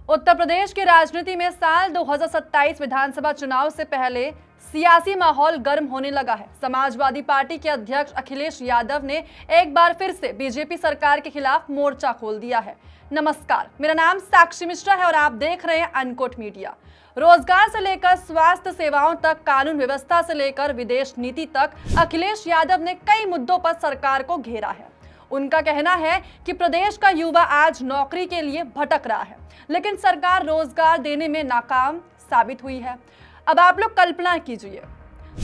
उत्तर प्रदेश की राजनीति में साल 2027 विधानसभा चुनाव से पहले सियासी माहौल गर्म होने लगा है। समाजवादी पार्टी के अध्यक्ष अखिलेश यादव ने एक बार फिर से बीजेपी सरकार के खिलाफ मोर्चा खोल दिया है। नमस्कार, मेरा नाम साक्षी मिश्रा है और आप देख रहे हैं अनकोट मीडिया। रोजगार से लेकर स्वास्थ्य सेवाओं तक, कानून व्यवस्था से लेकर विदेश नीति तक अखिलेश यादव ने कई मुद्दों पर सरकार को घेरा है। उनका कहना है कि प्रदेश का युवा आज नौकरी के लिए भटक रहा है, लेकिन सरकार रोजगार देने में नाकाम साबित हुई है। अब आप लोग कल्पना कीजिए,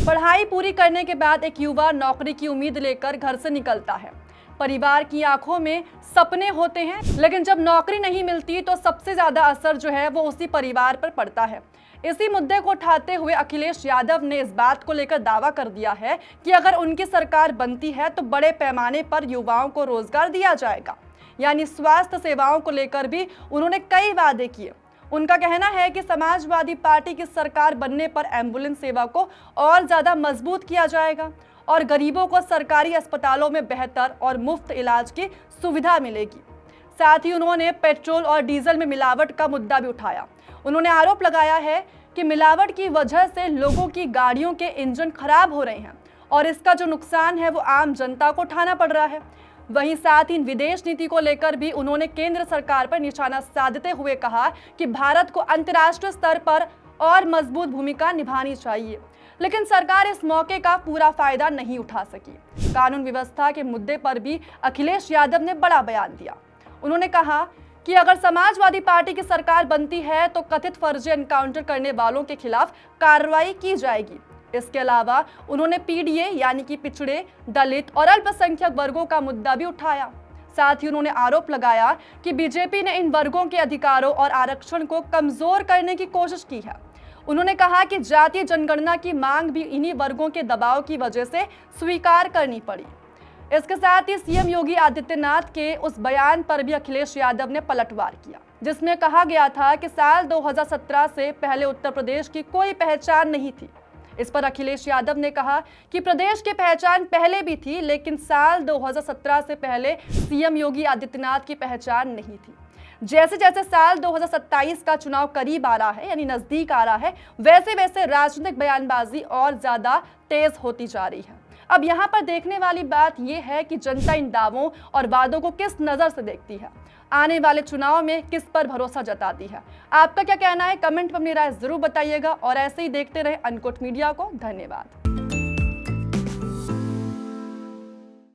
पढ़ाई पूरी करने के बाद एक युवा नौकरी की उम्मीद लेकर घर से निकलता है। परिवार की आंखों में सपने होते हैं, लेकिन जब नौकरी नहीं मिलती तो सबसे ज्यादा असर जो है वो उसी परिवार पर पड़ता है। इसी मुद्दे को उठाते हुए अखिलेश यादव ने इस बात को लेकर दावा कर दिया है कि अगर उनकी सरकार बनती है तो बड़े पैमाने पर युवाओं को रोजगार दिया जाएगा। यानी स्वास्थ्य सेवाओं को लेकर भी उन्होंने कई वादे किए। उनका कहना है कि समाजवादी पार्टी की सरकार बनने पर एम्बुलेंस सेवा को और ज्यादा मजबूत किया जाएगा और गरीबों को सरकारी अस्पतालों में बेहतर और मुफ्त इलाज की सुविधा मिलेगी। साथ ही उन्होंने पेट्रोल और डीजल में मिलावट का मुद्दा भी उठाया। उन्होंने आरोप लगाया है कि मिलावट की वजह से लोगों की गाड़ियों के इंजन खराब हो रहे हैं और इसका जो नुकसान है वो आम जनता को उठाना पड़ रहा है। वहीं साथ ही विदेश नीति को लेकर भी उन्होंने केंद्र सरकार पर निशाना साधते हुए कहा कि भारत को अंतर्राष्ट्रीय स्तर पर और मजबूत भूमिका निभानी चाहिए, लेकिन सरकार इस मौके का पूरा फायदा नहीं उठा सकी। कानून व्यवस्था के मुद्दे पर भी अखिलेश यादव ने बड़ा बयान दिया। उन्होंने कहा कि अगर समाजवादी पार्टी की सरकार बनती है तो कथित फर्जी एनकाउंटर करने वालों के खिलाफ कार्रवाई की जाएगी। इसके अलावा उन्होंने पीडीए यानी कि पिछड़े, दलित और अल्पसंख्यक वर्गों का मुद्दा भी उठाया। साथ ही उन्होंने आरोप लगाया कि बीजेपी ने इन वर्गों के अधिकारों और आरक्षण को कमजोर करने की कोशिश की है। उन्होंने कहा कि जातीय जनगणना की मांग भी इन्हीं वर्गों के दबाव की वजह से स्वीकार करनी पड़ी। इसके साथ ही सीएम योगी आदित्यनाथ के उस बयान पर भी अखिलेश यादव ने पलटवार किया, जिसमें कहा गया था कि साल 2017 से पहले उत्तर प्रदेश की कोई पहचान नहीं थी। इस पर अखिलेश यादव ने कहा कि प्रदेश की पहचान पहले भी थी, लेकिन साल 2017 से पहले सीएम योगी आदित्यनाथ की पहचान नहीं थी। जैसे जैसे साल 2027 का चुनाव करीब आ रहा है, यानी नजदीक आ रहा है, वैसे वैसे राजनीतिक बयानबाजी और ज्यादा तेज होती जा रही है। अब यहाँ पर देखने वाली बात यह है कि जनता इन दावों और वादों को किस नजर से देखती है, आने वाले चुनाव में किस पर भरोसा जताती है। आपका क्या कहना है? कमेंट में अपनी राय जरूर बताइएगा और ऐसे ही देखते रहे अनकोट मीडिया को। धन्यवाद।